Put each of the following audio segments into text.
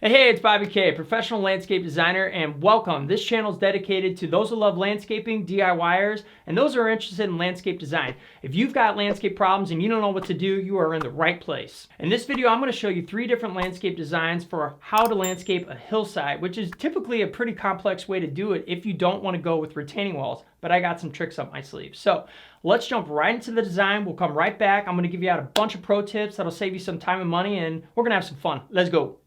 Hey, it's Bobby K, professional landscape designer, and welcome. This channel is dedicated to those who love landscaping, DIYers, and those who are interested in landscape design. If you've got landscape problems and you don't know what to do, you are in the right place. In this video, I'm going to show you 3 different landscape designs for how to landscape a hillside, which is typically a pretty complex way to do it if you don't want to go with retaining walls, but I got some tricks up my sleeve. So let's jump right into the design. We'll come right back. I'm going to give you out a bunch of pro tips that'll save you some time and money, and we're going to have some fun. Let's go.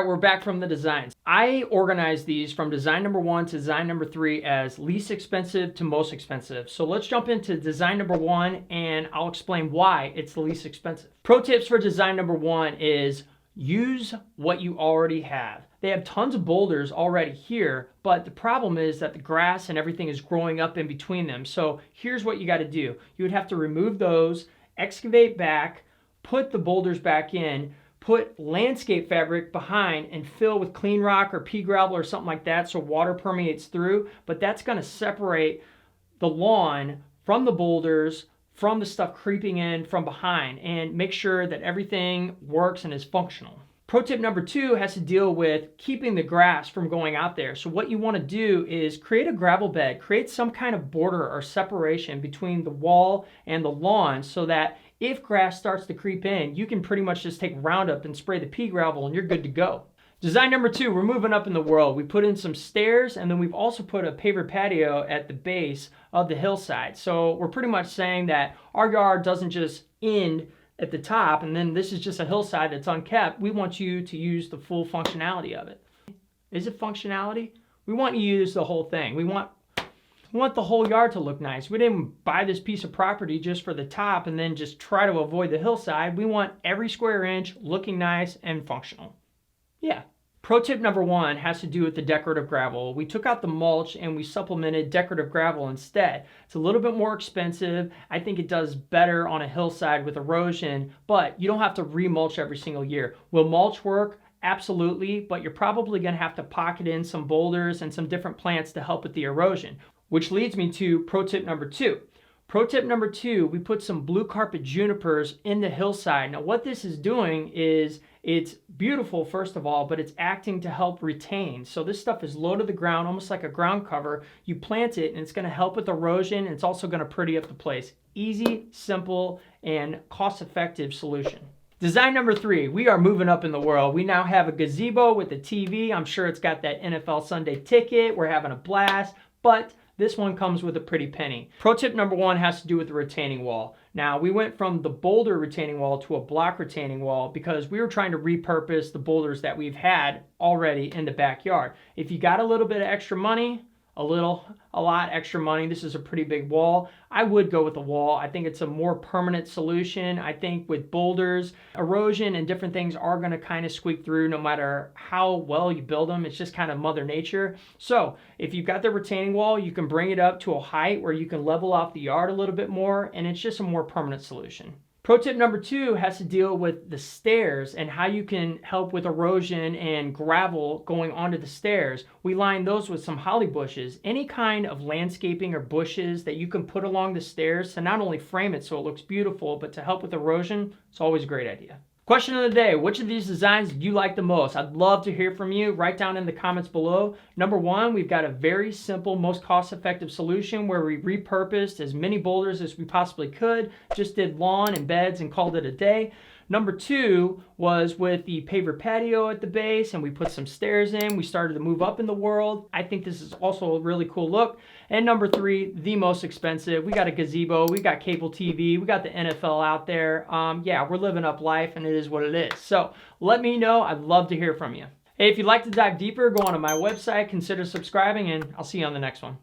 We're back from the designs. I organized these from design number 1 to design number 3 as least expensive to most expensive. So let's jump into design number 1 and I'll explain why it's the least expensive. Pro tips for design number 1 is use what you already have. They have tons of boulders already here, but the problem is that the grass and everything is growing up in between them. So here's what you got to do. You would have to remove those, excavate back, put the boulders back in, put landscape fabric behind and fill with clean rock or pea gravel or something like that so water permeates through, but that's going to separate the lawn from the boulders, from the stuff creeping in from behind, and make sure that everything works and is functional. Pro tip number 2 has to deal with keeping the grass from going out there. So what you want to do is create a gravel bed, create some kind of border or separation between the wall and the lawn so that if grass starts to creep in, you can pretty much just take Roundup and spray the pea gravel and you're good to go. Design number 2, we're moving up in the world. We put in some stairs and then we've also put a paver patio at the base of the hillside. So we're pretty much saying that our yard doesn't just end at the top and then this is just a hillside that's unkept. We want you to use the full functionality of it. Is it functionality? We want you to use the whole thing. We want the whole yard to look nice. We didn't buy this piece of property just for the top and then just try to avoid the hillside. We want every square inch looking nice and functional. Yeah. Pro tip number 1 has to do with the decorative gravel. We took out the mulch and we supplemented decorative gravel instead. It's a little bit more expensive. I think it does better on a hillside with erosion, but you don't have to remulch every single year. Will mulch work? Absolutely, but you're probably going to have to pocket in some boulders and some different plants to help with the erosion. Which leads me to pro tip number 2. Pro tip number 2, we put some blue carpet junipers in the hillside. Now what this is doing is it's beautiful, first of all, but it's acting to help retain. So this stuff is low to the ground, almost like a ground cover. You plant it and it's going to help with erosion, and it's also going to pretty up the place. Easy, simple, and cost-effective solution. Design number 3, we are moving up in the world. We now have a gazebo with a TV. I'm sure it's got that NFL Sunday ticket. We're having a blast, but This one comes with a pretty penny. Pro tip number 1 has to do with the retaining wall. Now, we went from the boulder retaining wall to a block retaining wall because we were trying to repurpose the boulders that we've had already in the backyard. If you got a little bit of extra money, a lot extra money, this is a pretty big wall, I would go with a wall. I think it's a more permanent solution. I think with boulders, erosion and different things are going to kind of squeak through no matter how well you build them. It's just kind of Mother Nature. So if you've got the retaining wall, you can bring it up to a height where you can level off the yard a little bit more, and it's just a more permanent solution. Pro tip number 2 has to deal with the stairs and how you can help with erosion and gravel going onto the stairs. We line those with some holly bushes. Any kind of landscaping or bushes that you can put along the stairs to not only frame it so it looks beautiful, but to help with erosion, it's always a great idea. Question of the day, which of these designs did you like the most? I'd love to hear from you. Write down in the comments below. Number 1, we've got a very simple, most cost-effective solution where we repurposed as many boulders as we possibly could, just did lawn and beds and called it a day. Number 2 was with the paver patio at the base, and we put some stairs in. We started to move up in the world. I think this is also a really cool look. And number 3, the most expensive. We got a gazebo, we got cable TV, we got the NFL out there. Yeah, we're living up life, and it is what it is. So let me know. I'd love to hear from you. Hey, if you'd like to dive deeper, go on to my website, consider subscribing, and I'll see you on the next one.